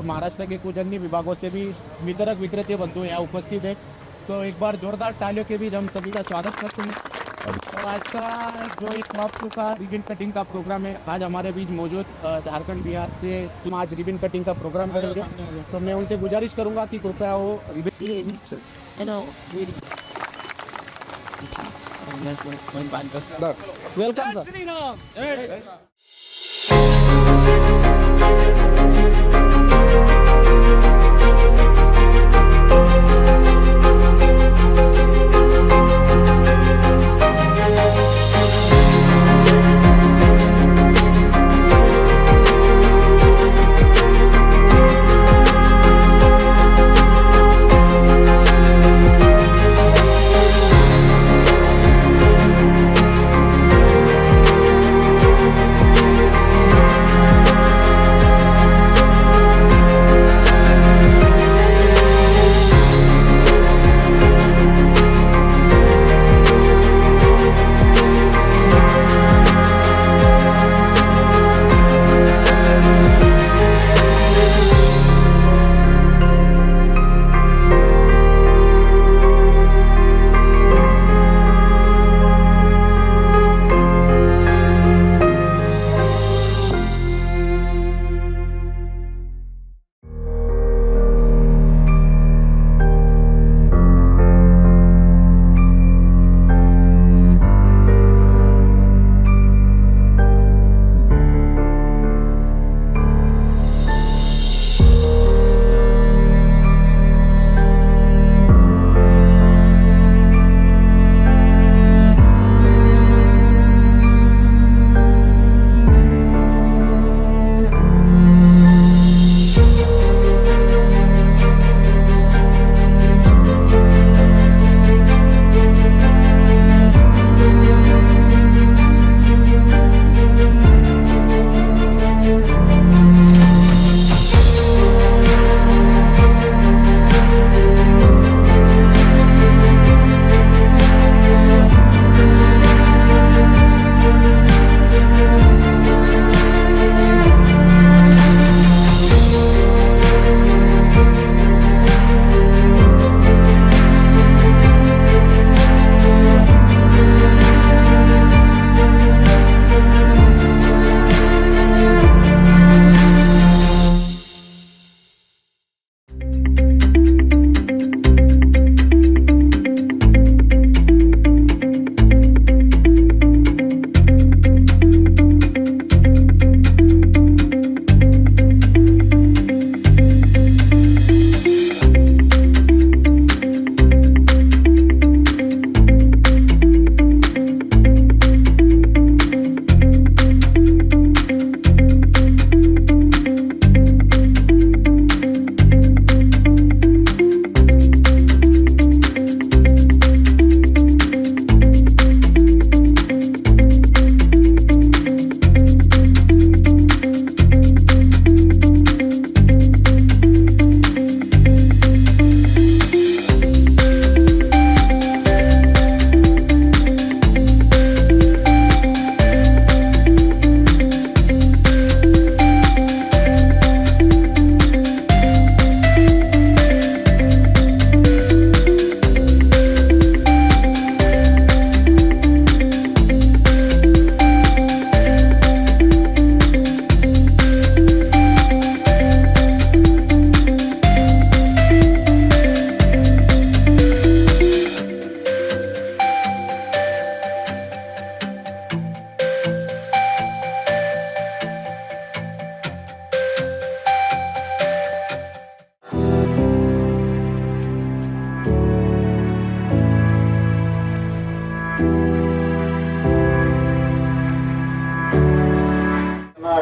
महाराष्ट्र के कुछ अन्य विभागों से भी वितरक विक्रेता बंधु यहाँ उपस्थित है। तो एक बार जोरदार तालियों के बीच हम सभी का स्वागत करते हैं। तो आज का जो एक क्रॉप का रिबन कटिंग का प्रोग्राम है, आज हमारे बीच मौजूद झारखंड बिहार से हम आज रिबन कटिंग का प्रोग्राम करेंगे। तो मैं उनसे गुजारिश करूंगा कि कृपया वो वेलकम सर।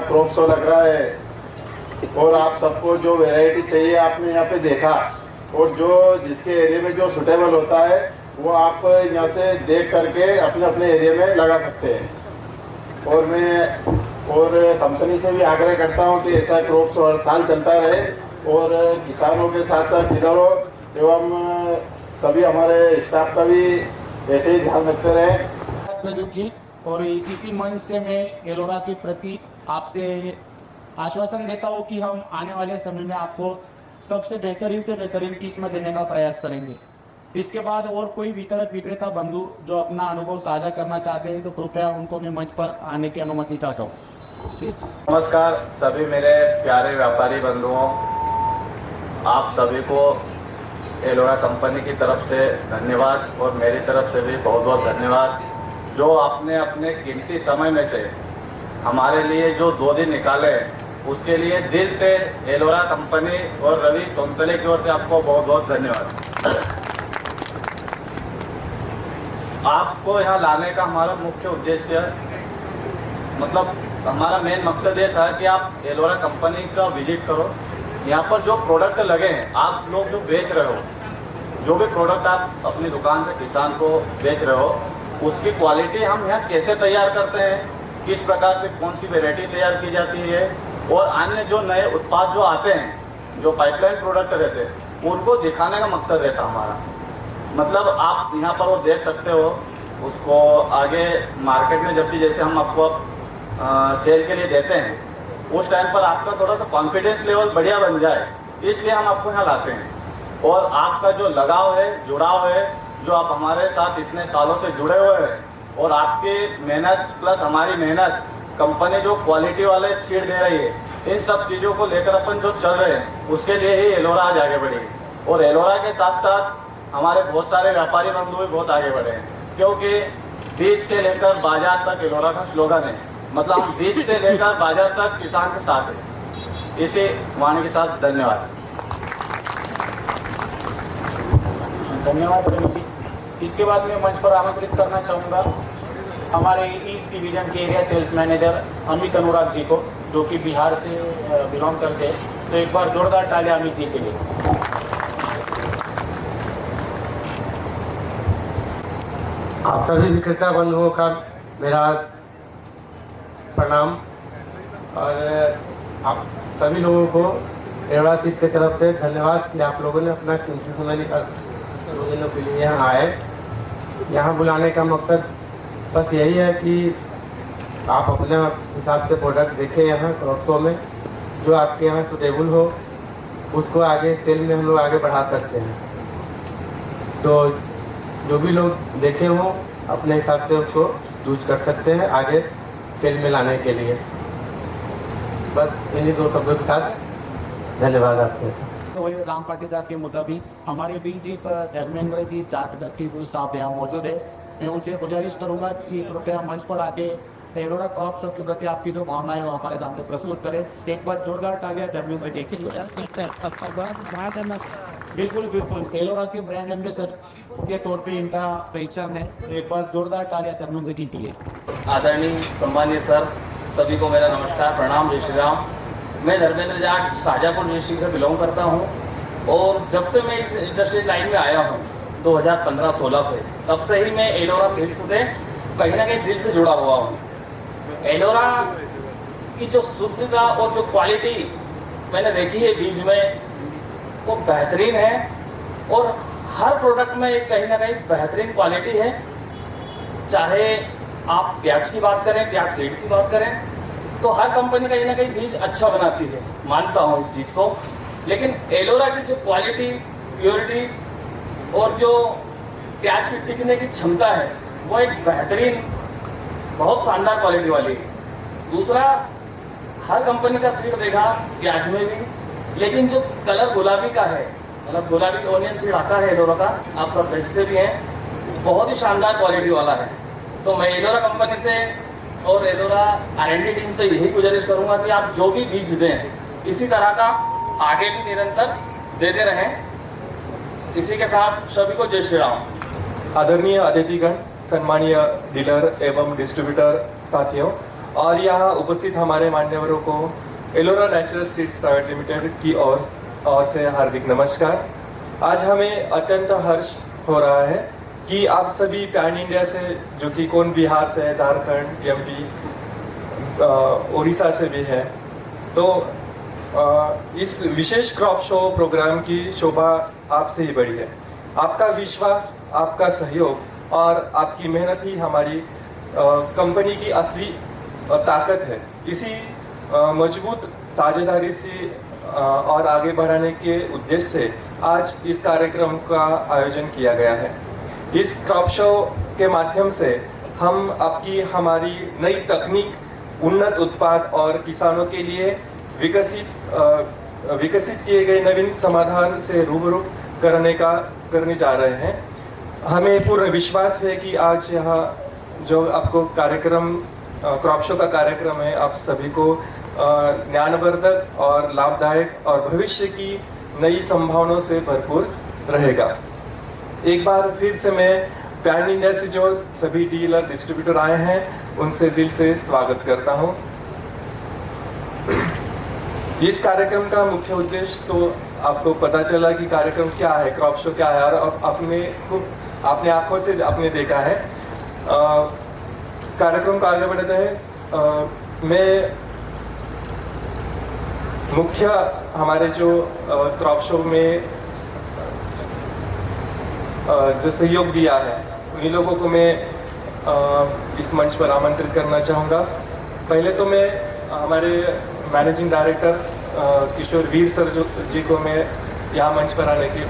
क्रॉप शो लग रहा है और आप सबको जो वैरायटी चाहिए आपने यहाँ पे देखा, और जो जिसके एरिया में जो सुटेबल होता है वो आप यहाँ से देख करके अपने अपने एरिया में लगा सकते हैं। और मैं कंपनी से भी आग्रह करता हूँ कि ऐसा क्रॉप शो हर साल चलता रहे और किसानों के साथ साथ डीलरों एवं सभी हमारे स्टाफ का भी ऐसे ही ध्यान रखते रहे। और इसी मंच से मैं एलोरा के प्रति आपसे आश्वासन देता हूँ कि हम आने वाले समय में आपको सबसे बेहतरीन से बेहतरीन किस्म देने का प्रयास करेंगे। इसके बाद और कोई वितरक विक्रेता बंधु जो अपना अनुभव साझा करना चाहते हैं तो कृपया उनको मैं मंच पर आने की अनुमति चाहता हूँ। नमस्कार सभी मेरे प्यारे व्यापारी बंधुओं, आप सभी को एलोरा कंपनी की तरफ से धन्यवाद और मेरी तरफ से भी बहुत बहुत धन्यवाद, जो आपने अपने कीमती समय में से हमारे लिए जो 2 दिन निकाले उसके लिए दिल से एलोरा कंपनी और रवि सोनतले की ओर से आपको बहुत बहुत धन्यवाद। आपको यहाँ लाने का हमारा मुख्य उद्देश्य, मतलब हमारा मेन मकसद ये था कि आप एलोरा कंपनी का विजिट करो। यहाँ पर जो प्रोडक्ट लगे हैं, आप लोग जो बेच रहे हो, जो भी प्रोडक्ट आप अपनी दुकान से किसान को बेच रहे हो, उसकी क्वालिटी हम यहाँ कैसे तैयार करते हैं, किस प्रकार से कौन सी वैरायटी तैयार की जाती है, और अन्य जो नए उत्पाद जो आते हैं, जो पाइपलाइन प्रोडक्ट रहते हैं, उनको दिखाने का मकसद रहता हमारा। मतलब आप यहाँ पर वो देख सकते हो, उसको आगे मार्केट में जब भी जैसे हम आपको सेल के लिए देते हैं, उस टाइम पर आपका थोड़ा सा कॉन्फिडेंस लेवल बढ़िया बन जाए, इसलिए हम आपको यहाँ लाते हैं। और आपका जो लगाव है, जुड़ाव है, जो आप हमारे साथ इतने सालों से जुड़े हुए हैं, और आपकी मेहनत प्लस हमारी मेहनत, कंपनी जो क्वालिटी वाले सीड दे रही है, इन सब चीज़ों को लेकर अपन जो चल रहे हैं, उसके लिए ही एलोरा आज आगे बढ़ी है। और एलोरा के साथ साथ हमारे बहुत सारे व्यापारी बंधु भी बहुत आगे बढ़े हैं, क्योंकि बीज से लेकर बाजार तक एलोरा का स्लोगन है। मतलब हम बीज से लेकर बाजार तक किसान के साथ हैं। इसी वाणी के साथ धन्यवाद। धन्यवाद रवि जी। इसके बाद मैं मंच पर आमंत्रित करना चाहूँगा हमारे ईस्ट डिवीजन के area sales manager Amit Anurag ji को, जो कि बिहार से बिलोंग करते हैं। तो एक बार जोरदार तालियां अमित जी के लिए। आप सभी विक्रेता बंधुओं का मेरा प्रणाम, और आप सभी लोगों को एलोरा सीड की तरफ से धन्यवाद कि आप लोगों ने अपना कीमती समय निकाल 2 दिनों के लिए यहाँ आए। यहाँ बुलाने का मकसद बस यही है कि आप अपने हिसाब से प्रोडक्ट देखें यहाँ क्रॉप शो में, जो आपके यहाँ सुटेबल हो, उसको आगे सेल में हम लोग आगे बढ़ा सकते हैं। तो जो भी लोग देखे हों, अपने हिसाब से उसको चूज कर सकते हैं आगे सेल में लाने के लिए। बस इन्हीं 2 शब्दों के साथ धन्यवाद आपको। तो वही राम पाटीदार के मुताबिक हमारे बीच एक धर्मेंद्र जी चाट गट्टी साहब यहाँ मौजूद है। मैं उनसे गुजारिश करूँगा कि कृपया मंच पर आके एलोरा क्रॉप शो के प्रति आपकी जो भावना है वो हमारे सामने प्रस्तुत करें। एक बार जोरदार तालियां धर्मेंद्र जी के लिए। बिल्कुल बिल्कुल, एलोरा के ब्रांड एम्बेसडर के तौर पे इनका पहचान है। तो एक बार जोरदार तालियां धर्मेंद्र जी के लिए। आदरणीय सम्मानीय सर, सभी को मेरा नमस्कार, प्रणाम, जय श्री राम। मैं धर्मेंद्र जाट शाजापुर डिस्ट्रिक्ट से बिलोंग करता हूँ, और जब से मैं इस इंडस्ट्री लाइन में आया हूँ 2015-16 से, तब से ही मैं एलोरा सीड्स से कहीं ना कहीं दिल से जुड़ा हुआ हूँ। एलोरा की जो शुद्धता और जो क्वालिटी मैंने देखी है बीज में, वो बेहतरीन है, और हर प्रोडक्ट में कहीं ना कहीं बेहतरीन क्वालिटी है। चाहे आप प्याज की बात करें, प्याज सीड की बात करें, तो हर कंपनी कहीं ना कहीं बीज अच्छा बनाती है, मानता हूँ इस चीज़ को। लेकिन एलोरा की जो क्वालिटी, प्योरिटी और जो प्याज की टिकने की क्षमता है, वो एक बेहतरीन, बहुत शानदार क्वालिटी वाली है। दूसरा, हर कंपनी का सीड देखा प्याज में भी, लेकिन जो कलर गुलाबी का है, मतलब गुलाबी ऑनियन सीड आता है एलोरा का, आप सब बेचते भी हैं, बहुत ही शानदार क्वालिटी वाला है। तो मैं एलोरा कंपनी से और एलोरा R&D टीम से यही गुजारिश करूंगा कि आप जो भी बीज दें, इसी तरह का आगे भी निरंतर देते रहें। इसी के साथ सभी को जय श्री राम। आदरणीय अतिथिगण, सम्मानीय डीलर एवं डिस्ट्रीब्यूटर साथियों, और यहाँ उपस्थित हमारे मान्यवरों को Ellora natural seeds private limited की ओर से हार्दिक नमस्कार। आज हमें अत्यंत हर्ष हो रहा है कि आप सभी पैन इंडिया से, जो कि कौन बिहार से है, झारखंड, MP, उड़ीसा से भी है, तो इस विशेष क्रॉप शो प्रोग्राम की शोभा आपसे ही बढ़ी है। आपका विश्वास, आपका सहयोग और आपकी मेहनत ही हमारी कंपनी की असली ताकत है। इसी मजबूत साझेदारी से और आगे बढ़ाने के उद्देश्य से आज इस कार्यक्रम का आयोजन किया गया है। इस क्रॉप शो के माध्यम से हम हमारी नई तकनीक, उन्नत उत्पाद और किसानों के लिए विकसित किए गए नवीन समाधान से रूबरू करने जा रहे हैं। हमें पूर्ण विश्वास है कि आज यहाँ जो आपको कार्यक्रम क्रॉप शो का कार्यक्रम है, आप सभी को ज्ञानवर्धक और लाभदायक और भविष्य की नई संभावनाओं से भरपूर रहेगा। एक बार फिर से मैं पैन इंडिया से जो सभी डीलर डिस्ट्रीब्यूटर आए हैं उनसे दिल से स्वागत करता हूं। इस कार्यक्रम का मुख्य उद्देश्य तो आपको पता चला कि कार्यक्रम क्या है, क्रॉप शो क्या है, और अपने आंखों से आपने देखा है। कार्यक्रम को आगे बढ़ाते हैं। मैं मुख्य हमारे जो क्रॉप शो में जो सहयोग दिया है उन्हीं लोगों को मैं इस मंच पर आमंत्रित करना चाहूँगा। पहले तो मैं हमारे मैनेजिंग डायरेक्टर किशोर वीर सर जी को मैं यहाँ मंच पर आने की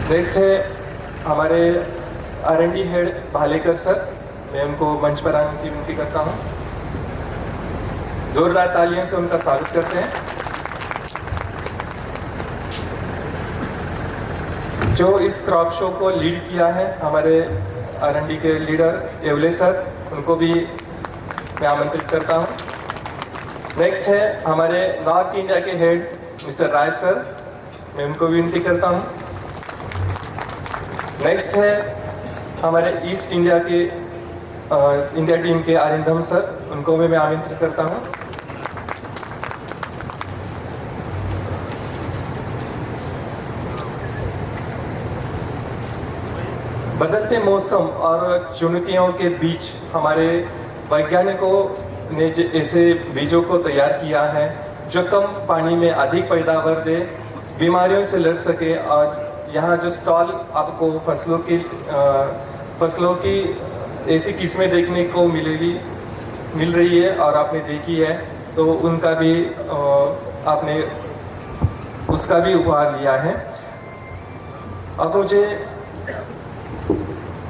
नेक्स्ट है हमारे R&D हेड भालेकर सर, मैं उनको मंच पर आने की विनती करता हूँ। जोरदार तालियों से उनका स्वागत करते हैं। जो इस क्रॉप शो को लीड किया है हमारे R&D के लीडर एवले सर, उनको भी मैं आमंत्रित करता हूँ। नेक्स्ट है हमारे नॉर्थ इंडिया के हेड मिस्टर राय सर, मैं उनको विनती करता हूँ। नेक्स्ट है हमारे ईस्ट इंडिया के इंडिया टीम के अरिंदम सर, उनको भी मैं आमंत्रित करता हूँ। बदलते मौसम और चुनौतियों के बीच हमारे वैज्ञानिकों ने ऐसे बीजों को तैयार किया है जो कम पानी में अधिक पैदावार दे, बीमारियों से लड़ सके। और यहाँ जो स्टॉल आपको फसलों की ऐसी किस्में देखने को मिल रही है और आपने देखी है, तो उनका भी आपने उसका भी उपहार लिया है। अब मुझे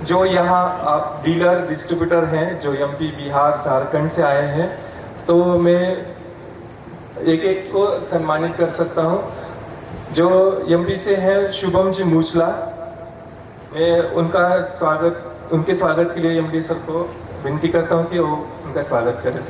जो यहाँ आप डीलर डिस्ट्रीब्यूटर हैं जो MP, बिहार, झारखंड से आए हैं, तो मैं एक एक को सम्मानित कर सकता हूँ। जो MP से हैं शुभम जी मूचला, मैं उनके स्वागत के लिए MD सर को विनती करता हूँ कि वो उनका स्वागत करें।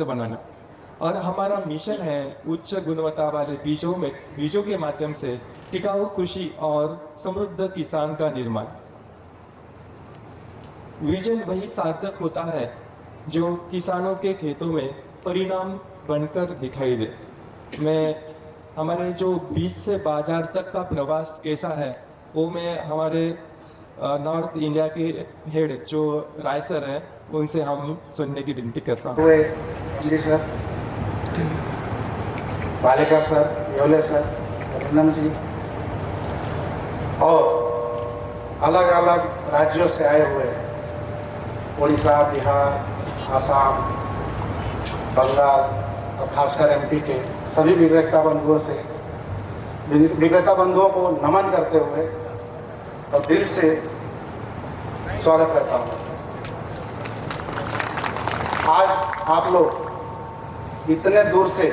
बनाना और हमारा मिशन है उच्च गुणवत्ता वाले बीजों के माध्यम से टिकाऊ कृषि और समृद्ध किसान का निर्माण। विजन वही सार्थक होता है जो किसानों के खेतों में परिणाम बनकर दिखाई दे। मैं हमारे जो बीज से बाजार तक का प्रवास कैसा है वो मैं हमारे नॉर्थ इंडिया के हेड जो राय सर हैं उनसे हम सुनने की विनती करता हूँ। जी sir, Palekar sir, Yewale sir, Abhinandan ji और अलग अलग राज्यों से आए हुए उड़ीसा, बिहार, आसाम, बंगाल और खासकर एमपी के सभी विक्रेता बंधुओं को नमन करते हुए और दिल से स्वागत करता हूँ। आज आप लोग इतने दूर से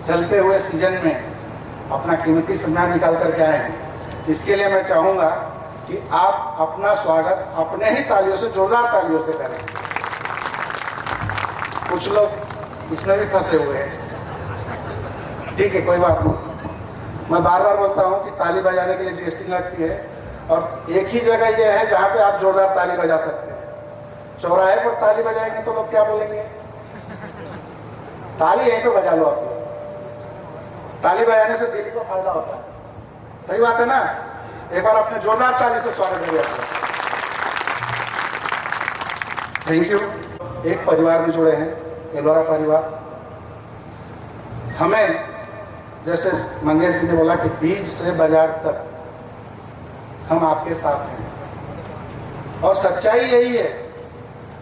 चलते हुए सीजन में अपना कीमती समय निकाल करके आए हैं, इसके लिए मैं चाहूँगा कि आप अपना स्वागत अपने ही तालियों से, जोरदार तालियों से करें। कुछ लोग इसमें भी फंसे हुए हैं, ठीक है, कोई बात नहीं। मैं बार बार बोलता हूँ कि ताली बजाने के लिए जीएसटी लगती है और एक ही जगह ये है जहाँ पे आप जोरदार ताली बजा सकते हैं। चौराहे पर ताली बजाएंगे तो लोग क्या बोलेंगे? ताली यहीं पे बजा लो आप लोग। ताली बजाने से दिल को फायदा होता है, सही बात है ना? एक बार अपने जोरदार ताली से स्वागत करिए। Thank you. एक परिवार में जुड़े हैं, एलोरा परिवार। हमें जैसे मंगेश जी ने बोला कि बीज से बाजार तक हम आपके साथ हैं और सच्चाई यही है।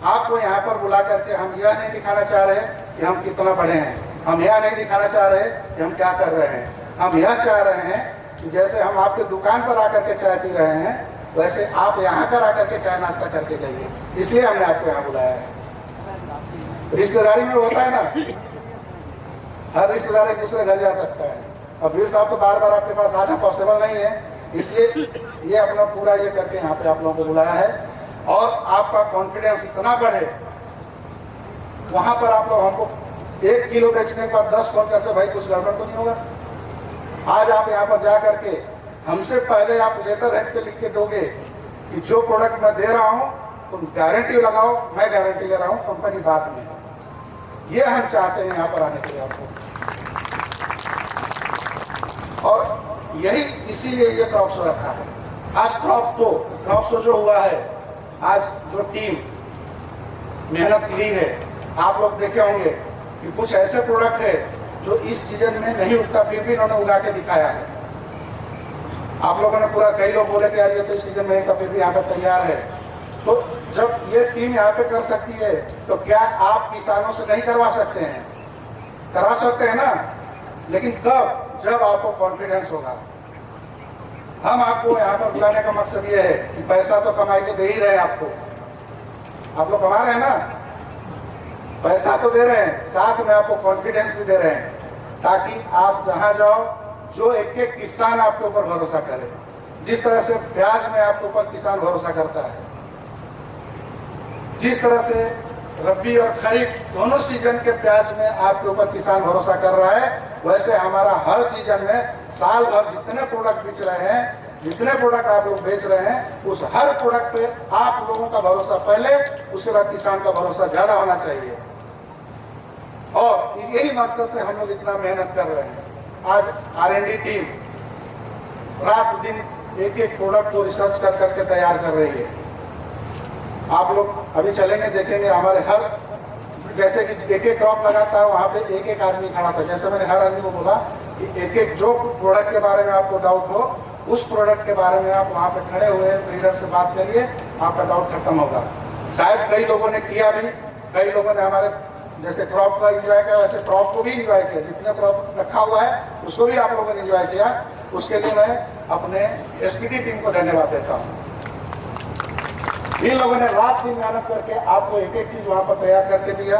आपको यहाँ पर बुला करके हम यह नहीं दिखाना चाह रहे कि हम कितना बड़े हैं, हम यह नहीं दिखाना चाह रहे कि हम क्या कर रहे हैं। हम यह चाह रहे हैं कि जैसे हम आपके दुकान पर आकर के चाय पी रहे हैं, वैसे आप यहाँ कर आकर के चाय नाश्ता करके जाइए। इसलिए हमने आपको यहाँ बुलाया है। रिश्तेदारी में होता है ना, हर रिश्तेदार एक दूसरे घर जा सकता है। अब वीर साहब तो बार बार आपके पास आना पॉसिबल नहीं है, इसलिए ये अपना पूरा ये करके यहाँ पे आप लोगों को बुलाया है। और आपका कॉन्फिडेंस इतना बढ़े, वहाँ पर आप लोग हमको 1 किलो बेचने के बाद 10 फोन करते, भाई कुछ गड़बड़ तो नहीं होगा? आज आप यहाँ पर जा करके हमसे पहले आप लेटर हेड पे लिख के दोगे कि जो प्रोडक्ट मैं दे रहा हूँ तुम गारंटी लगाओ, मैं गारंटी ले रहा हूँ, कंपनी बात में है। ये हम चाहते हैं यहाँ पर आने के लिए आपको। और यही इसीलिए ये क्रॉप शो रखा है। आज क्रॉप शो जो हुआ है, आज जो टीम मेहनत की है, आप लोग देखे होंगे कि कुछ ऐसे प्रोडक्ट है जो इस सीजन में नहीं उगता, फिर भी इन्होंने उगा के दिखाया है। आप लोगों ने पूरा, कई लोग बोले कि यार ये तो इस सीजन में नहीं था, फिर भी यहाँ पर तैयार है। तो जब ये टीम यहाँ पे कर सकती है तो क्या आप किसानों से नहीं करवा सकते हैं? करा सकते हैं ना, लेकिन कब? जब आपको कॉन्फिडेंस होगा। हम आपको यहाँ पर बुलाने का मकसद ये है कि पैसा तो कमाई के दे ही रहे हैं आपको, आप लोग कमा रहे हैं ना, पैसा तो दे रहे हैं, साथ में आपको कॉन्फिडेंस भी दे रहे हैं, ताकि आप जहाँ जाओ जो एक एक किसान आपके ऊपर भरोसा करे। जिस तरह से प्याज में आपके ऊपर किसान भरोसा करता है, जिस तरह से रबी और खरीफ दोनों सीजन के प्याज में आपके ऊपर किसान भरोसा कर रहा है, वैसे हमारा हर सीजन में साल भर जितने प्रोडक्ट बेच रहे हैं, जितने प्रोडक्ट आप लोग बेच रहे हैं, उस हर प्रोडक्ट पे आप लोगों का भरोसा पहले, उसके बाद किसान का भरोसा ज्यादा होना चाहिए। और यही मकसद से हम लोग इतना मेहनत कर रहे हैं। आज R&D टीम रात दिन एक एक प्रोडक्ट को रिसर्च कर करके तैयार कर रही है। आप लोग अभी चलेंगे देखेंगे, हमारे हर, जैसे कि एक एक क्रॉप लगाता है वहाँ पे एक एक आदमी खड़ा था। जैसे मैंने हर आदमी को बोला कि एक एक जो प्रोडक्ट के बारे में आपको डाउट हो, उस प्रोडक्ट के बारे में आप वहाँ पे खड़े हुए लीडर से बात करिए, आपका डाउट खत्म होगा। शायद कई लोगों ने किया भी, कई लोगों ने हमारे जैसे क्रॉप का एंजॉय किया, वैसे क्रॉप को भी एंजॉय किया। जितने क्रॉप रखा हुआ है उसको भी आप लोगों ने एंजॉय किया। उसके लिए मैं अपने SPT टीम को धन्यवाद देता हूँ। इन लोगों ने रात दिन मेहनत करके आपको एक एक चीज वहाँ पर तैयार करके दिया,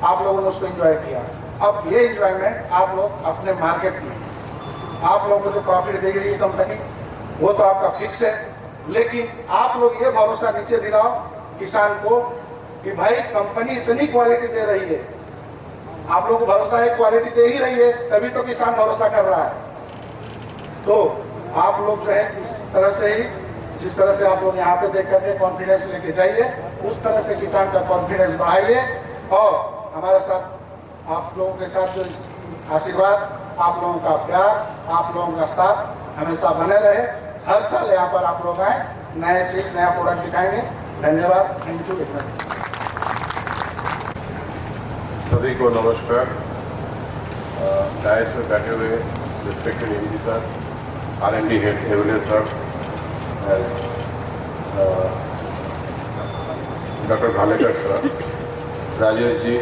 आप लोगों ने उसको एंजॉय किया। अब ये एंजॉयमेंट आप लोग अपने मार्केट में, आप लोगों को जो प्रॉफिट देगी ये कंपनी, वो तो आपका फिक्स है, लेकिन आप लोग ये भरोसा नीचे दिलाओ किसान को कि भाई कंपनी इतनी क्वालिटी दे रही है, आप लोगों को भरोसा है क्वालिटी दे ही रही है, तभी तो किसान भरोसा कर रहा है। तो आप लोग जो है इस तरह से ही, जिस तरह से आप लोग यहाँ पे देख करके कॉन्फिडेंस लेके जाइए, उस तरह से किसान का कॉन्फिडेंस बढ़ाइए। और हमारे साथ, आप लोगों के साथ जो आशीर्वाद, आप लोगों का प्यार, आप लोगों का साथ हमेशा बने रहे। हर साल यहाँ पर आप लोग आए, नए चीज, नया प्रोडक्ट दिखाएंगे। धन्यवाद, थैंक यू। सभी को नमस्कार। डायस में बैठे हुए respected AD sir, R&D head average sir, doctor Bhalekar sir, Rajesh ji,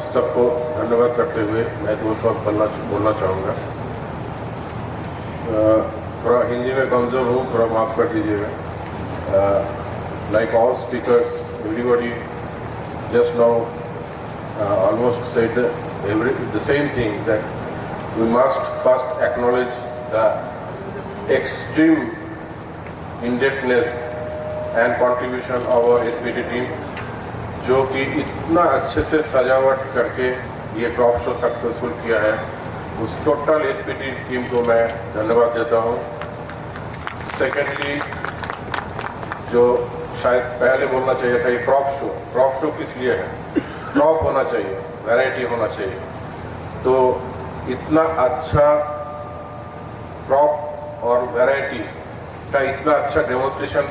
सबको धन्यवाद करते हुए मैं 2 शब्द बोलना चाहूँगा। थोड़ा हिंदी में कमज़ोर हूँ, थोड़ा माफ़ कर दीजिएगा। Like all speakers, everybody just now almost said the same thing, that we must first acknowledge the extreme indebtedness and contribution of our SPT team, जो कि इतना अच्छे से सजावट करके ये क्रॉप शो सक्सेसफुल किया है। उस टोटल SPT टीम को मैं धन्यवाद देता हूँ। सेकेंडली, जो शायद पहले बोलना चाहिए था, ये क्रॉप शो किस लिए है? क्रॉप होना चाहिए, वैरायटी होना चाहिए। तो इतना अच्छा क्रॉप और वैरायटी का इतना अच्छा डेमोन्स्ट्रेशन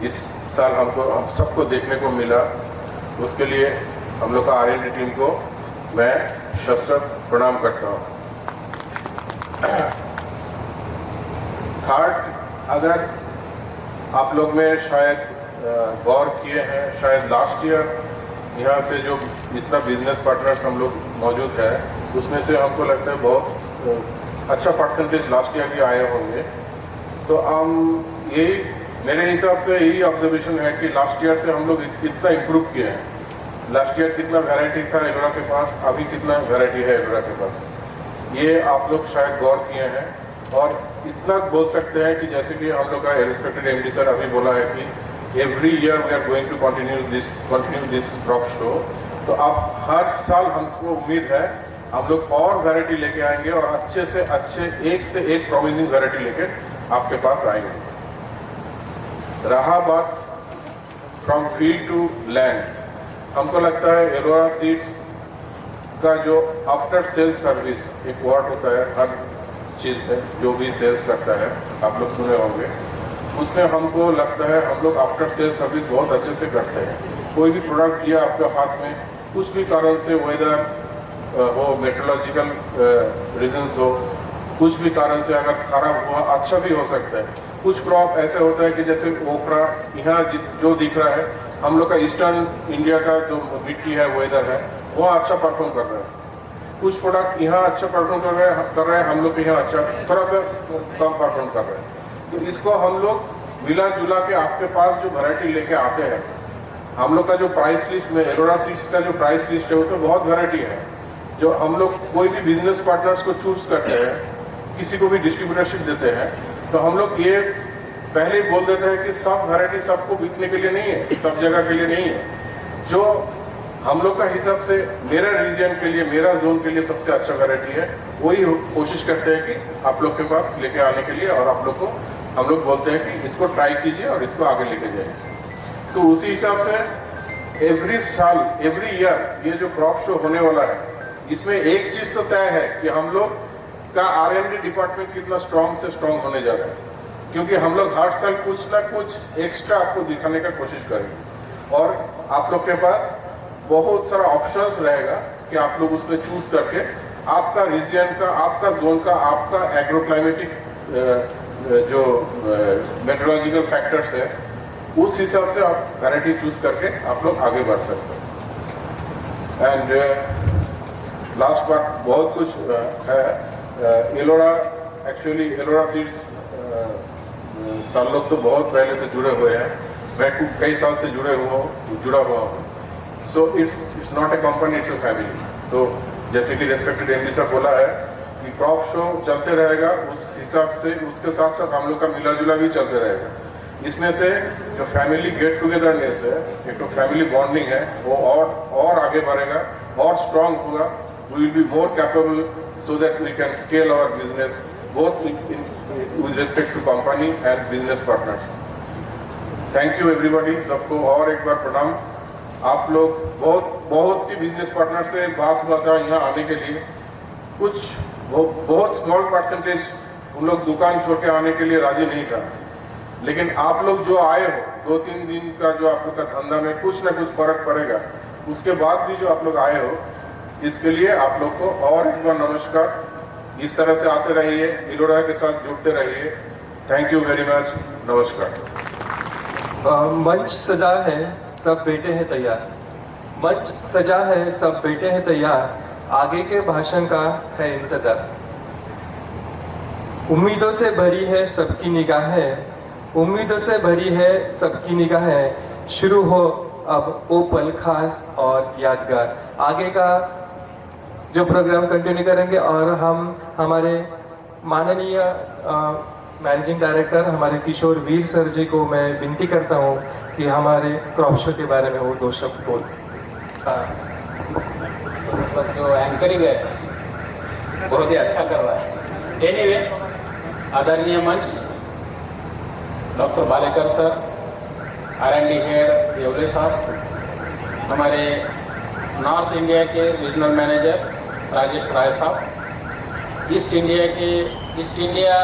इस साल हम सबको देखने को मिला। उसके लिए हम लोग का R&D टीम को मैं सशक्त प्रणाम करता हूँ। थर्ड, अगर आप लोग में शायद गौर किए हैं, शायद लास्ट ईयर यहाँ से जो इतना बिजनेस पार्टनर्स हम लोग मौजूद है, उसमें से हमको लगता है बहुत अच्छा परसेंटेज लास्ट ईयर भी आए होंगे। तो हम यही, मेरे हिसाब से यही ऑब्जर्वेशन है कि लास्ट ईयर से हम लोग इतना इम्प्रूव किए हैं। लास्ट ईयर कितना वैरायटी था एलोरा के पास, अभी कितना वैरायटी है एलोरा के पास, ये आप लोग शायद गौर किए हैं। और इतना बोल सकते हैं कि जैसे कि हम लोग का रिस्पेक्टेड MD सर अभी बोला है कि every year we are going to continue this crop show. तो अब हर साल हमको उम्मीद है हम लोग और वैरायटी लेके आएंगे और अच्छे से अच्छे एक से एक प्रॉमिसिंग वैरायटी लेके आपके पास आएंगे। रहा बात फ्रॉम फील्ड टू लैंड, हमको लगता है एलोरा सीड्स का जो आफ्टर सेल्स सर्विस एक वर्ड होता है हर चीज़ में, जो भी सेल्स करता है, आप लोग सुने होंगे, उसमें हमको लगता है हम लोग आफ्टर सेल्स सर्विस बहुत अच्छे से करते हैं। कोई भी प्रोडक्ट दिया आपके हाथ में, कुछ भी कारण से, वेदर हो, मेट्रोलॉजिकल रीजंस हो, कुछ भी कारण से अगर खराब हुआ, अच्छा भी हो सकता है। कुछ क्रॉप ऐसे होता है कि जैसे ओकरा यहाँ जो दिख रहा है, हम लोग का ईस्टर्न इंडिया का जो मिट्टी है, वेदर है, वहाँ अच्छा परफॉर्म कर रहा है। कुछ प्रोडक्ट यहाँ अच्छा परफॉर्म कर रहे हैं, हम लोग यहाँ अच्छा थोड़ा सा कम परफॉर्म कर रहे हैं। तो इसको हम लोग मिला जुला के आपके पास जो वैरायटी लेके आते हैं, हम लोग का जो प्राइस लिस्ट में एलोरा सीड्स का जो प्राइस लिस्ट है उसमें बहुत वैरायटी है। जो हम लोग कोई भी बिजनेस पार्टनर्स को चूज करते हैं, किसी को भी डिस्ट्रीब्यूटरशिप देते हैं, तो हम लोग ये पहले ही बोल देते हैं कि सब वैरायटी सबको बिकने के लिए नहीं है, सब जगह के लिए नहीं है। जो हम लोग का हिसाब से मेरा रीजन के लिए, मेरा जोन के लिए सबसे अच्छा वैरायटी है, वही कोशिश करते हैं कि आप लोग के पास लेके आने के लिए, और आप लोग को हम लोग बोलते हैं कि इसको ट्राई कीजिए और इसको आगे लेके जाइए। तो उसी हिसाब से एवरी साल, एवरी ईयर ये जो क्रॉप शो होने वाला है, इसमें एक चीज़ तो तय है कि हम लोग का R&D डिपार्टमेंट कितना स्ट्रॉन्ग से स्ट्रॉन्ग होने जा रहा है, क्योंकि हम लोग हर साल कुछ ना कुछ एक्स्ट्रा आपको दिखाने का कोशिश करेंगे। और आप लोग के पास बहुत सारा ऑप्शंस रहेगा कि आप लोग उसमें चूज करके आपका रीजन का, आपका जोन का, आपका एग्रोक्लाइमेटिक जो मेट्रोलॉजिकल फैक्टर्स है, उस हिसाब से आप वैरायटी चूज करके आप लोग आगे बढ़ सकते हैं। एंड लास्ट पार्ट बहुत कुछ है। एलोरा, एक्चुअली एलोरा सीड्स सब लोग तो बहुत पहले से जुड़े हुए हैं, मैं कई साल से जुड़ा हुआ हूँ। So it's not a company, it's a family. तो जैसे कि रेस्पेक्टेड MD साहब बोला है कि क्रॉप शो चलते रहेगा, उस हिसाब से उसके साथ साथ हम लोग का मिला जुला भी चलते रहेगा। इसमें से जो फैमिली गेट टुगेदरनेस है, एक तो फैमिली बॉन्डिंग है, वो और आगे बढ़ेगा और स्ट्रांग होगा। We will be more capable so that we can scale our business both with respect to company and business partners. Thank you everybody, सबको और एक बार प्रणाम। आप लोग बहुत ही बिजनेस पार्टनर से बात हुआ था यहाँ आने के लिए, कुछ बहुत स्मॉल परसेंटेज उन लोग दुकान छोड़ के आने के लिए राजी नहीं था, लेकिन आप लोग जो आए हो, 2-3 दिन का जो आप लोग का धंधा में कुछ ना कुछ फर्क पड़ेगा। उसके बाद भी जो आप लोग आए हो, इसके लिए आप लोग को और एक बार नमस्कार। इस तरह से आते रहिए, एलोरा के साथ जुड़ते रहिए। थैंक यू वेरी मच, नमस्कार। मंच सजा है सब बेटे हैं तैयार। मंच सजा है, सब बेटे हैं तैयार, आगे के भाषण का है इंतजार। उम्मीदों से भरी है सबकी निगाहें, उम्मीदों से भरी है सबकी निगाहें, शुरू हो अब वो पल खास और यादगार। आगे का जो प्रोग्राम कंटिन्यू करेंगे और हम हमारे माननीय मैनेजिंग डायरेक्टर हमारे किशोर वीर सर जी को मैं विनती करता हूँ कि हमारे क्रॉप शो के बारे में वो 2 शब्द बोल। मतलब जो एंकरिंग है बहुत ही अच्छा कर रहा है। एनीवे, आदरणीय मंच doctor Balekar sir, R&D head Yewale साहब, हमारे नॉर्थ इंडिया के रीजनल मैनेजर राजेश राय साहब, ईस्ट इंडिया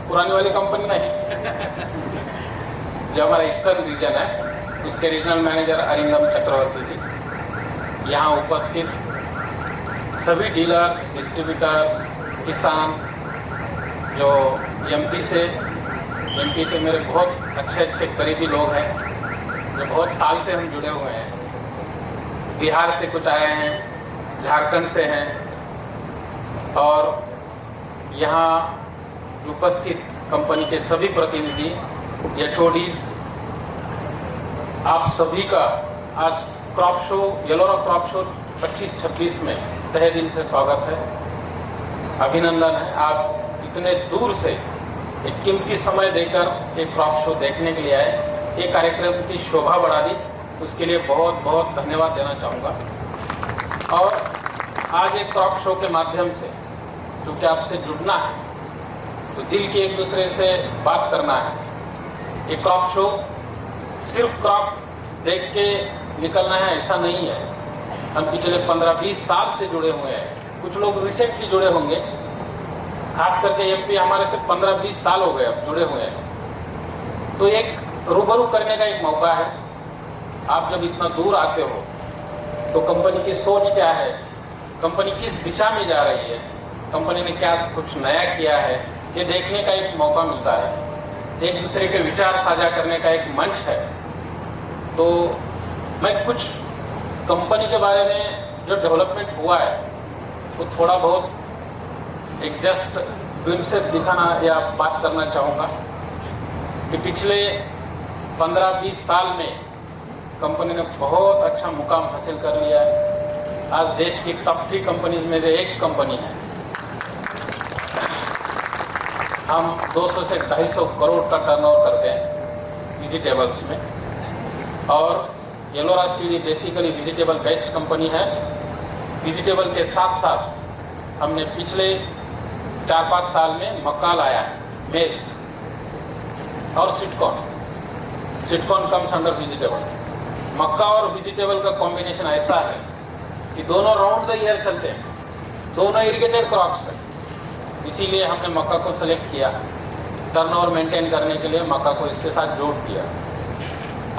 पुरानी वाली कंपनी नहीं जो हमारा ईस्टर्न रीजन है उसके रीजनल मैनेजर अरिंदम चक्रवर्ती जी, यहाँ उपस्थित सभी डीलर्स, डिस्ट्रीब्यूटर्स, किसान जो एमपी से मेरे बहुत अच्छे करीबी लोग हैं जो बहुत साल से हम जुड़े हुए हैं। बिहार से कुछ आए हैं, झारखंड से हैं, और यहाँ उपस्थित कंपनी के सभी प्रतिनिधि, एचओडीज, आप सभी का आज क्रॉप शो, येलोरा क्रॉप शो 25-26 में तहे दिल से स्वागत है, अभिनंदन है। आप इतने दूर से एक कीमती समय देकर एक क्रॉप शो देखने के लिए आए, ये कार्यक्रम की शोभा बढ़ा दी, उसके लिए बहुत बहुत धन्यवाद देना चाहूँगा। और आज एक क्रॉप शो के माध्यम से जो कि आपसे जुड़ना है, तो दिल की एक दूसरे से बात करना है। एक क्रॉप शो सिर्फ क्रॉप देख के निकलना है ऐसा नहीं है। हम पिछले 15-20 साल से जुड़े हुए हैं, कुछ लोग रिसेंटली जुड़े होंगे, खास करके एमपी हमारे से 15-20 साल हो गए अब जुड़े हुए हैं। तो एक रूबरू करने का एक मौका है। आप जब इतना दूर आते हो तो कंपनी की सोच क्या है, कंपनी किस दिशा में जा रही है, कंपनी ने क्या कुछ नया किया है, ये देखने का एक मौका मिलता है। एक दूसरे के विचार साझा करने का एक मंच है। तो मैं कुछ कंपनी के बारे में जो डेवलपमेंट हुआ है वो थोड़ा बहुत एक जस्ट ग्लिम्पसेस दिखाना या बात करना चाहूँगा कि पिछले 15-20 साल में कंपनी ने बहुत अच्छा मुकाम हासिल कर लिया है। आज देश की टॉप 3 कंपनीज में से एक कंपनी है। हम 200 से 250 करोड़ का टर्नओवर करते हैं वेजिटेबल्स में, और Ellora CD basically vegetable based company है। वेजिटेबल के साथ साथ हमने पिछले 4-5 साल में मक्का लाया है, मेज और स्वीटकॉर्न कम्स अंडर वेजिटेबल। मक्का और वेजिटेबल का कॉम्बिनेशन ऐसा है कि दोनों राउंड द ईयर चलते हैं, दोनों इरिगेटेड क्रॉप्स हैं, इसीलिए हमने मक्का को सेलेक्ट किया। टर्नओवर मेंटेन करने के लिए मक्का को इसके साथ जोड़ दिया।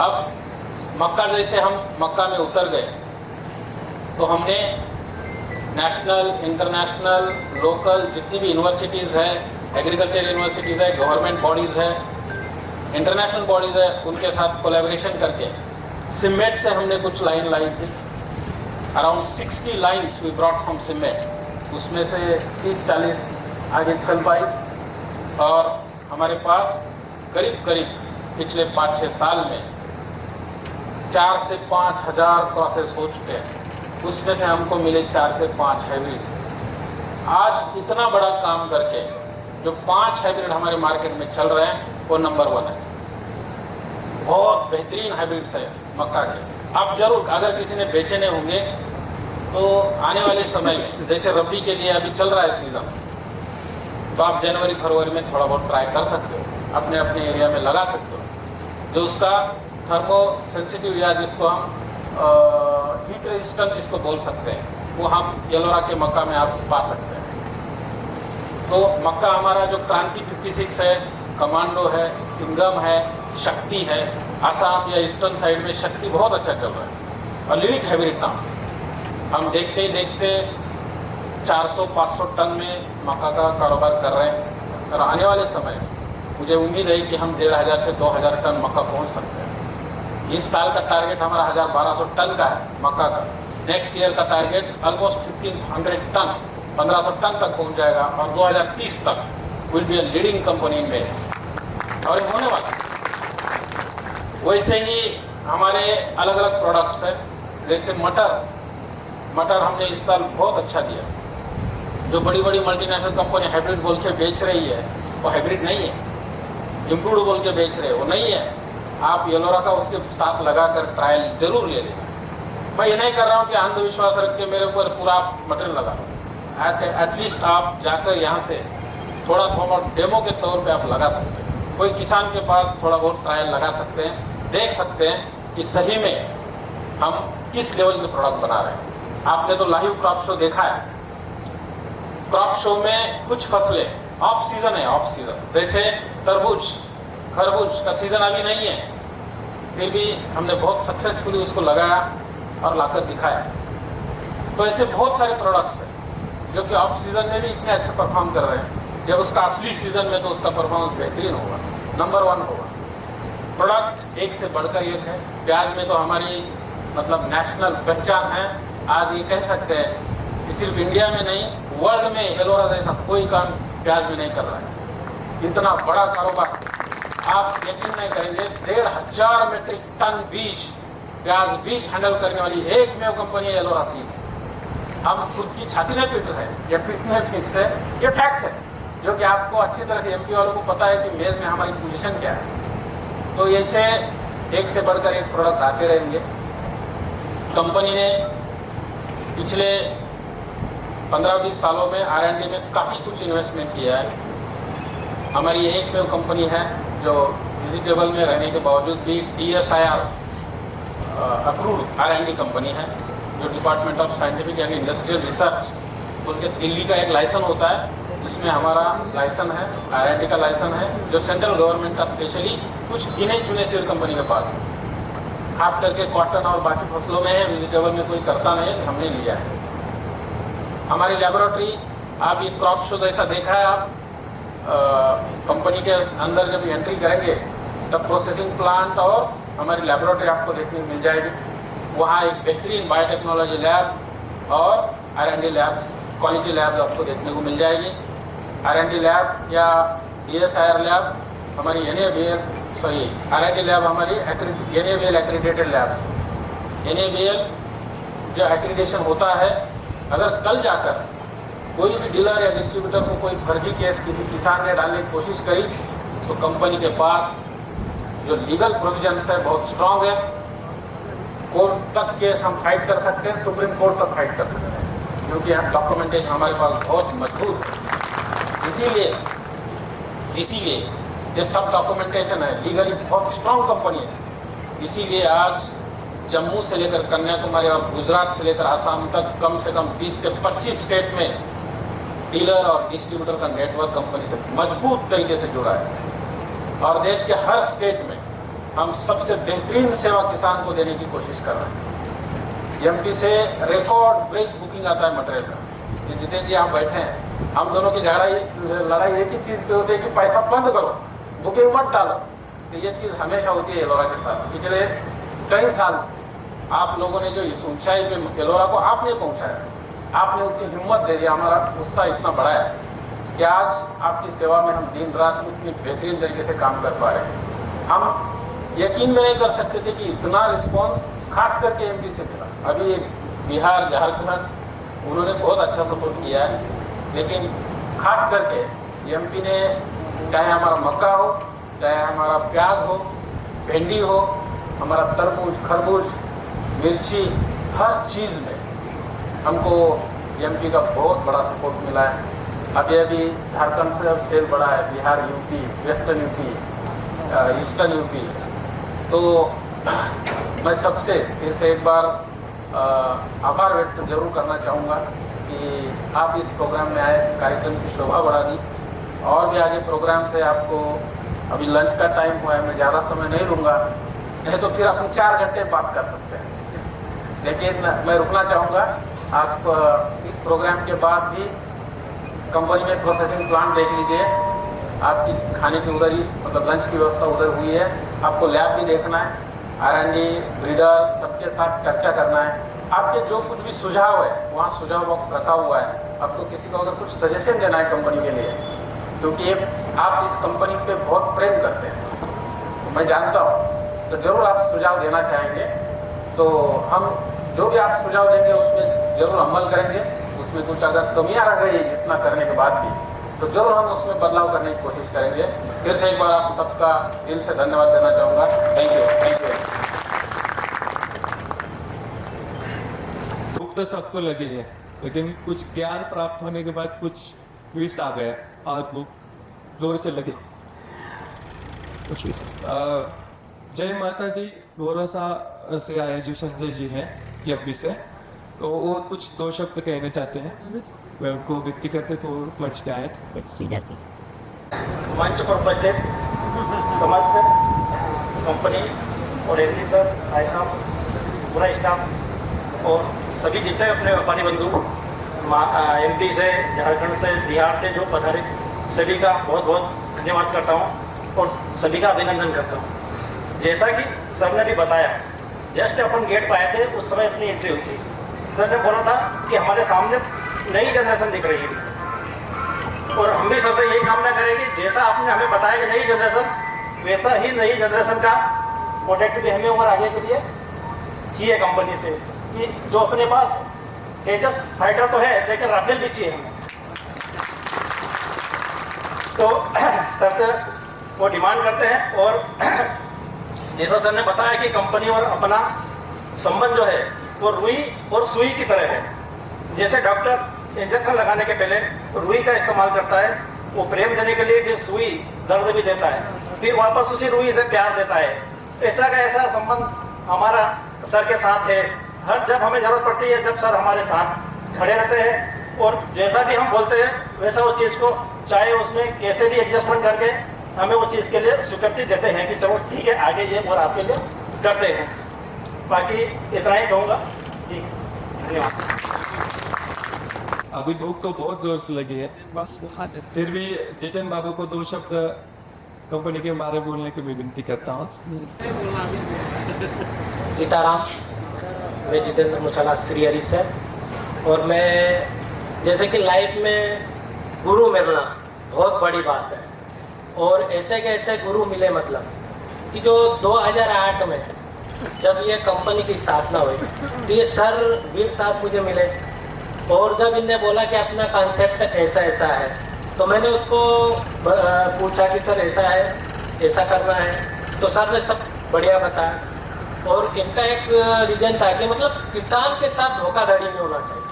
अब मक्का जैसे हम मक्का में उतर गए तो हमने नेशनल, इंटरनेशनल, लोकल जितनी भी यूनिवर्सिटीज़ है, एग्रीकल्चर यूनिवर्सिटीज़ है, गवर्नमेंट बॉडीज़ है, इंटरनेशनल बॉडीज़ है, उनके साथ कोलैबोरेशन करके सीमेंट से हमने कुछ लाइन लाई थी। Around 60 lines we brought from cement, उसमें से 30-40 आगे चल पाई, और हमारे पास करीब पिछले 5-6 साल में 4 से 5 हज़ार क्रॉसेस हो चुके हैं। उसमें से हमको मिले 4 से 5 हाइब्रिड। आज इतना बड़ा काम करके जो 5 हाइब्रिड हमारे मार्केट में चल रहे हैं वो नंबर 1 है। बहुत बेहतरीन हाइब्रिड्स है मक्का के। आप जरूर, अगर किसी ने बेचने होंगे तो आने वाले समय में, जैसे रबी के लिए अभी चल रहा है सीज़न, तो आप जनवरी-फरवरी में थोड़ा बहुत ट्राई कर सकते हो, अपने एरिया में लगा सकते हो। जो उसका थर्मो सेंसिटिव या जिसको हम हीट रेजिस्टेंट जिसको बोल सकते हैं, वो हम येलोरा के मक्का में आप पा सकते हैं। तो मक्का हमारा जो क्रांति 56 है, कमांडो है, सिंगम है, शक्ति है, आसाम या ईस्टर्न साइड में शक्ति बहुत अच्छा चल रहा है, और लिरिक हाइब्रिड नाम। हम देखते ही देखते 400-500 टन में मक्का का कारोबार कर रहे हैं, और आने वाले समय मुझे उम्मीद है कि हम 1500 से 2000 टन मक्का पहुंच सकते हैं। इस साल का टारगेट हमारा 1200 टन का है मक्का का। नेक्स्ट ईयर का टारगेट ऑलमोस्ट 1500 टन, 1500 टन तक पहुंच जाएगा और 2030 तक will be a leading company in males, और ये होने वाला। वैसे ही हमारे अलग अलग प्रोडक्ट्स हैं, जैसे मटर हमने इस साल बहुत अच्छा दिया। जो बड़ी बड़ी मल्टीनेशनल कंपनी हाइब्रिड बोल के बेच रही है वो हाइब्रिड नहीं है, इम्प्रूव्ड बोल के बेच रहे हैं वो नहीं है। आप येलोरा का उसके साथ लगाकर ट्रायल जरूर ले लें। मैं ये नहीं कर रहा हूँ कि अंधविश्वास रख के मेरे ऊपर पूरा मटेरियल लगा। एटलीस्ट आप जाकर यहाँ से थोड़ा डेमो के तौर पे आप लगा सकते हैं। कोई किसान के पास थोड़ा बहुत ट्रायल लगा सकते हैं, देख सकते हैं कि सही में हम किस लेवल के प्रोडक्ट बना रहे हैं। आपने तो लाइव क्रॉप शो देखा है। क्रॉप शो में कुछ फसलें ऑफ सीजन है, ऑफ सीजन, जैसे तरबूज खरबूज का सीजन अभी नहीं है, फिर भी हमने बहुत सक्सेसफुली उसको लगाया और लाकर दिखाया। तो ऐसे बहुत सारे प्रोडक्ट्स हैं जो कि ऑफ सीजन में भी इतने अच्छे परफॉर्म कर रहे हैं, जब उसका असली सीजन में तो उसका परफॉर्मेंस बेहतरीन होगा, नंबर 1 होगा। प्रोडक्ट एक से बढ़कर एक है। प्याज में तो हमारी मतलब नेशनल पहचान है। आज ये कह सकते हैं कि सिर्फ इंडिया में नहीं, वर्ल्ड में एलोरा जैसा कोई काम प्याज में नहीं कर रहा है। इतना बड़ा कारोबार आप यकीन नहीं करेंगे, 1500 मीट्रिक टन बीज, प्याज बीज हैंडल करने वाली एकमेव कंपनी है एलोरा सीड्स। हम खुद की छाती नहीं पीट रहे हैं, ये पीटने फिक्स है, ये फैक्ट है, जो कि आपको अच्छी तरह से एमपी वालों को पता है कि मेज में हमारी पोजीशन क्या है। तो ऐसे एक से बढ़कर एक प्रोडक्ट आते रहेंगे। कंपनी ने पिछले 15-20 सालों में R&D में काफ़ी कुछ इन्वेस्टमेंट किया है। हमारी ये एकमेव कंपनी है जो वेजिटेबल में रहने के बावजूद भी DSIR अप्रूव्ड R&D कंपनी है, जो department of scientific and industrial research उनके दिल्ली का एक लाइसेंस होता है, जिसमें हमारा लाइसेंस है, R&D का लाइसेंस है, जो सेंट्रल गवर्नमेंट का स्पेशली कुछ गिने चुने सीड कंपनी के पास है। खास करके कॉटन और बाकी फसलों में है, वेजिटेबल में कोई करता नहीं है, हमने लिया है। हमारी लेबोरेटरी, आप ये क्रॉप शो जैसा देखा है, आप कंपनी के अंदर जब एंट्री करेंगे तब प्रोसेसिंग प्लांट और हमारी लेबोरेटरी आपको देखने को मिल जाएगी। वहाँ एक बेहतरीन बायोटेक्नोलॉजी लैब और R&D लैब्स, क्वालिटी लैब्स आपको देखने को मिल जाएगी। R&D लैब या DSIR लैब हमारी R&D लैब हमारी NABL एक्रेडिटेड लैब्स। NABL जो एक्रेडिटेशन होता है, अगर कल जाकर कोई भी डीलर या डिस्ट्रीब्यूटर को कोई फर्जी केस किसी किसान ने डालने की कोशिश करी, तो कंपनी के पास जो लीगल प्रोविजंस है बहुत स्ट्रांग है। कोर्ट तक केस हम फाइट कर सकते हैं, सुप्रीम कोर्ट तक फाइट कर सकते हैं, क्योंकि डॉक्यूमेंटेशन हमारे पास बहुत मजबूत है। इसीलिए ये सब डॉक्यूमेंटेशन है, लीगली बहुत स्ट्रांग कंपनी है। इसीलिए आज जम्मू से लेकर कन्याकुमारी और गुजरात से लेकर आसाम तक कम से कम 20 से 25 स्टेट में डीलर और डिस्ट्रीब्यूटर का नेटवर्क कंपनी से मजबूत तरीके से जुड़ा है। और देश के हर स्टेट में हम सबसे बेहतरीन सेवा किसान को देने की कोशिश कर रहे हैं। एमपी से रिकॉर्ड ब्रेक बुकिंग आता है मटेरियल का। ये जितेंद्र जी आप बैठे हैं, हम दोनों की लड़ाई एक ही चीज़ पे होती है कि पैसा बंद करो, बुकिंग मत डालो। तो ये चीज़ हमेशा होती है एलोरा के साथ। पिछले कई साल से आप लोगों ने जो इस ऊंचाई पे एलोरा को आपने पहुंचाया, आपने उतनी हिम्मत दे दिया, हमारा उत्साह इतना बढ़ा है कि आज आपकी सेवा में हम दिन रात इतनी बेहतरीन तरीके से काम कर पा रहे हैं। हम यकीन में नहीं कर सकते थे कि इतना रिस्पांस खास करके एमपी से मिला। अभी बिहार, झारखंड उन्होंने बहुत अच्छा सपोर्ट किया है, लेकिन खास करके एमपी ने, चाहे हमारा मक्का हो, चाहे हमारा प्याज हो, भिंडी हो, हमारा तरबूज, खरबूज, मिर्ची, हर चीज़ में हमको एमपी का बहुत बड़ा सपोर्ट मिला है। अभी झारखंड से अब सेल बढ़ा है, Bihar, UP, western UP, eastern UP. तो मैं सबसे फिर से एक बार आभार व्यक्त जरूर करना चाहूँगा कि आप इस प्रोग्राम में आए, कार्यक्रम की शोभा बढ़ा दी। और भी आगे प्रोग्राम से आपको, अभी लंच का टाइम हुआ है, मैं ज़्यादा समय नहीं लूँगा, नहीं तो फिर अपन 4 घंटे बात कर सकते हैं। लेकिन मैं रुकना चाहूँगा। आप इस प्रोग्राम के बाद भी कंपनी में प्रोसेसिंग प्लांट देख लीजिए, आपकी खाने की उधर ही, मतलब लंच की व्यवस्था उधर हुई है। आपको लैब भी देखना है, R&D ब्रीडर्स सबके साथ चर्चा करना है। आपके जो कुछ भी सुझाव है वहाँ सुझाव बॉक्स रखा हुआ है। आपको किसी को अगर कुछ सजेशन देना है कंपनी के लिए, क्योंकि आप इस कंपनी पे बहुत प्रेम करते हैं, मैं जानता हूँ, तो ज़रूर आप सुझाव देना चाहेंगे। तो हम जो भी आप सुझाव देंगे उसमें ज़रूर अमल करेंगे। उसमें कुछ अगर कमियाँ रह गई इतना करने के बाद भी, तो जरूर हम उसमें बदलाव करने की कोशिश करेंगे। फिर से एक बार आप सबका दिल से धन्यवाद देना चाहूँगा। Thank you. भूख तो सबको लगी है, लेकिन कुछ ज्ञान प्राप्त होने के बाद कुछ ट्विस्ट आ गया और भूख जोर से लगी। जय माता दी गोरसा से आए जो संजय जी हैं यज्ञ से, तो वो कुछ दो शब्द कहना चाहते हैं। मैं उनको व्यक्तिगत को मंच पे आए मंच पर उपस्थित समस्त कंपनी और एमडी सर, भाई साहब, पूरा स्टाफ और सभी जितने अपने व्यापारी बंधु एमपी से, झारखंड से, बिहार से जो पधारे, सभी का बहुत बहुत धन्यवाद करता हूँ और सभी का अभिनंदन करता हूँ। जैसा कि सर ने भी बताया, जस्ट अपन गेट पर आए थे उस समय अपनी एंट्री हुई थी। सर ने बोला था कि हमारे सामने नई जनरेशन दिख रही है और हम भी सर से यही कामना करेंगे, जैसा आपने हमें बताया कि नई जनरेशन, वैसा ही नई जनरेशन का प्रोडक्ट भी हमें और आगे के लिए चाहिए कंपनी से। कि जो अपने पास तेजस फाइटर तो है, लेकिन राफेल भी चाहिए हमें। तो सर से वो डिमांड करते हैं और जैसा सर ने बताया कि कंपनी और अपना संबंध जो है वो रुई और सुई की तरह है। जैसे डॉक्टर इंजेक्शन लगाने के पहले रुई का इस्तेमाल करता है, वो प्रेम देने के लिए भी सुई दर्द भी देता है, फिर वापस उसी रुई से प्यार देता है। ऐसा का ऐसा संबंध हमारा सर के साथ है। हर जब हमें ज़रूरत पड़ती है, जब सर हमारे साथ खड़े रहते हैं और जैसा भी हम बोलते हैं वैसा उस चीज़ को, चाहे उसमें कैसे भी एडजस्टमेंट करके हमें वो चीज़ के लिए स्वीकृति देते हैं कि चलो ठीक है, आगे ये और आपके लिए करते हैं। बाकी इतना ही कहूँगा। ठीक, धन्यवाद। अभी भूख तो बहुत जोर से लगी है, फिर भी जितेन बाबू को दो शब्द कंपनी के बारे में बोलने की मैं विनती करता हूँ। सीताराम, मैं जितेंद्र मुछाला श्रीहरि से, और मैं जैसे कि लाइफ में गुरु मिलना बहुत बड़ी बात है, और ऐसे के ऐसे गुरु मिले, मतलब कि जो 2008 में जब ये कंपनी की स्थापना हुई तो ये सर वीर साहब मुझे मिले, और जब इनने बोला कि अपना कॉन्सेप्ट ऐसा ऐसा है, तो मैंने उसको पूछा कि सर ऐसा है, ऐसा करना है, तो सर ने सब बढ़िया बताया। और इनका एक रीजन था कि मतलब किसान के साथ धोखाधड़ी नहीं होना चाहिए।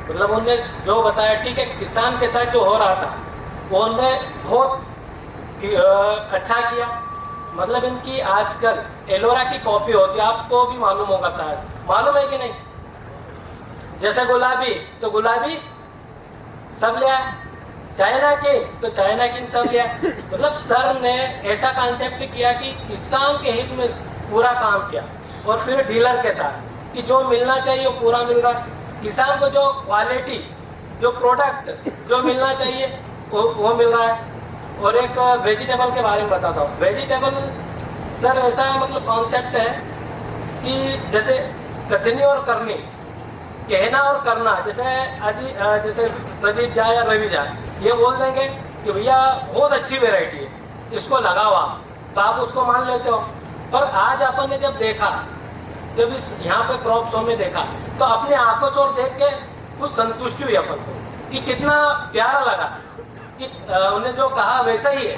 मतलब उन्होंने जो बताया, ठीक है, किसान के साथ जो हो रहा था वो उन्होंने बहुत अच्छा किया। मतलब इनकी आजकल एलोरा की कॉपी होती है, आपको भी मालूम होगा, शायद मालूम है कि नहीं। जैसे गुलाबी तो गुलाबी सब लिया, चाइना की तो चाइना की सब लिया। मतलब सर ने ऐसा कॉन्सेप्ट किया कि किसान के हित में पूरा काम किया, और फिर डीलर के साथ कि जो मिलना चाहिए वो पूरा मिल रहा है। किसान को जो क्वालिटी, जो प्रोडक्ट जो मिलना चाहिए वो मिल रहा है। और एक वेजिटेबल के बारे में बताता हूँ। वेजिटेबल सर ऐसा मतलब कॉन्सेप्ट है कि जैसे कथनी और करनी, कहना और करना, जैसे प्रदीप झा या रवि झा ये बोल देंगे कि भैया बहुत अच्छी वेराइटी है, इसको लगाओ आप, तो आप उसको मान लेते हो। पर आज अपन ने जब देखा, जब इस यहाँ पे क्रॉप शो में देखा, तो अपने आंखों से और देख के कुछ संतुष्टि हुई अपन को कि कितना प्यारा लगा कि उन्हें जो कहा वैसा ही है,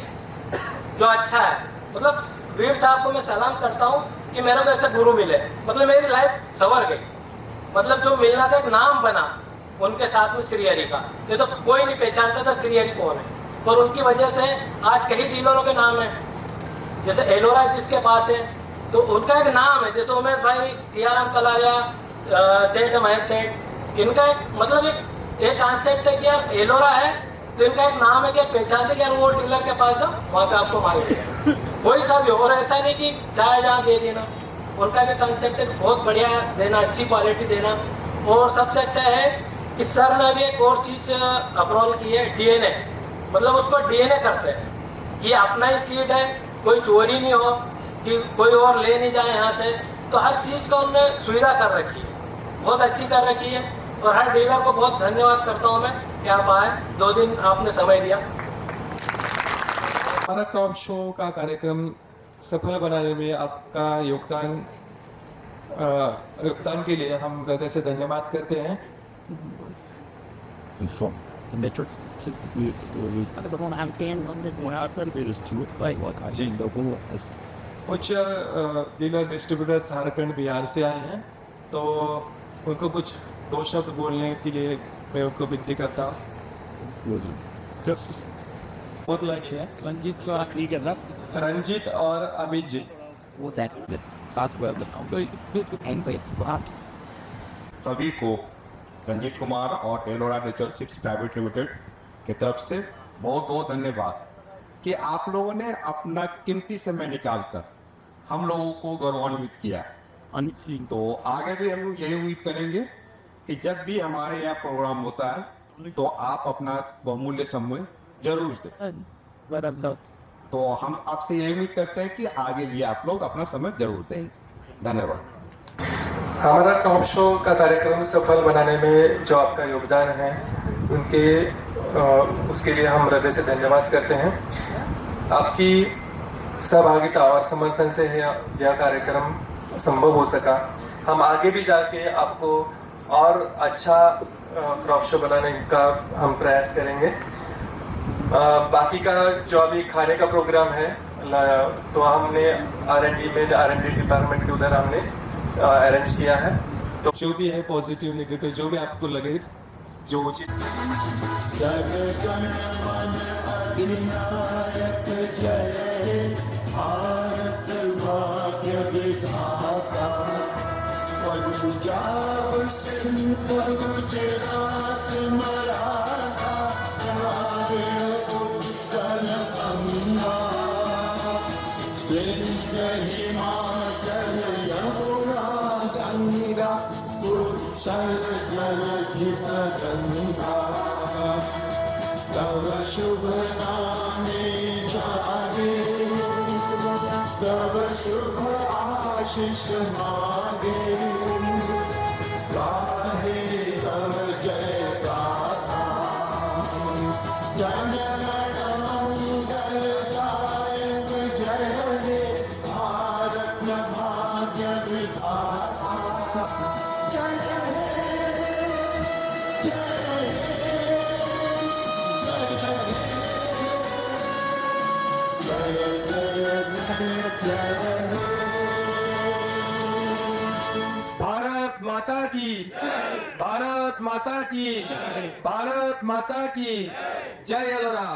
जो अच्छा है। मतलब वीर साहब को मैं सलाम करता हूँ कि मेरे को ऐसे गुरु मिले, मतलब मेरी लाइफ संवर गई। मतलब जो मिलना था, एक नाम बना उनके साथ में श्रीहरि का। ये तो कोई नहीं पहचानता था श्रीहरि कौन है, पर उनकी वजह से आज कई डीलरों के नाम है। जैसे एलोरा जिसके पास है तो उनका एक नाम है, जैसे उमेश भाई, सियाराम कलारिया, सेठ महेश सेठ, इनका एक मतलब एक कॉन्सेप्ट है कि यार एलोरा है तो इनका एक नाम है कि पहचानते कि यार वो डीलर के पास जाओ, वहाँ पे आपको मालूम कोई सा भी हो। और ऐसा नहीं कि चाहे जहाँ दे देना, उनका भी कॉन्सेप्ट है बहुत बढ़िया देना, अच्छी क्वालिटी देना। और सबसे अच्छा है कि सर ने भी एक और चीज़ अप्रूवल की है, डीएनए। मतलब उसको डीएनए करते हैं कि अपना ही सीड है, कोई चोरी नहीं हो, कि कोई और ले नहीं जाए यहाँ से, तो हर चीज़ का उन्होंने सुविधा कर रखी है, बहुत अच्छी कर रखी है। और हर डीलर को बहुत धन्यवाद करता हूँ मैं कि आप आए, 2 दिन आपने समय दिया। हमारा क्रॉप शो का कार्यक्रम सफल बनाने में आपका योगदान के लिए हम हृदय से धन्यवाद करते हैं। कुछ डीलर डिस्ट्रीब्यूटर झारखंड बिहार से आए हैं, तो उनको कुछ 2 शब्द बोलने के लिए मैं उनको विनती करता हूँ। बहुत लक्ष्य है रंजीत और अमित जी। सभी को रंजीत कुमार और Ellora natural seeds private limited की तरफ से बहुत बहुत धन्यवाद कि आप लोगों ने अपना कीमती समय निकालकर हम लोगों को गौरवान्वित किया। तो आगे भी हम यही उम्मीद करेंगे कि जब भी हमारे यहाँ प्रोग्राम होता है तो आप अपना बहुमूल्य समय जरूर दें। तो हम आपसे यही उम्मीद करते हैं कि आगे भी आप लोग अपना समय जरूर दें। धन्यवाद। हमारा क्रॉप शो का कार्यक्रम सफल बनाने में जो आपका योगदान है उसके लिए हम हृदय से धन्यवाद करते हैं। आपकी सहभागिता और समर्थन से यह कार्यक्रम संभव हो सका। हम आगे भी जाके आपको और अच्छा क्रॉप शो बनाने का हम प्रयास करेंगे। बाकी का जो अभी खाने का प्रोग्राम है तो हमने R&D डिपार्टमेंट के उधर हमने अरेंज किया है। तो जो भी है पॉजिटिव नेगेटिव जो भी आपको लगे जो उचित। तव शुभ नामे जागे, तव शुभ आशीष मांगे, गाहे तव जय गाथा। जन गण मंगल गायक जय हे, भारत भाग्य विधाता। जय हे भारत माता की, भारत माता की, भारत माता की जय। एलोरा।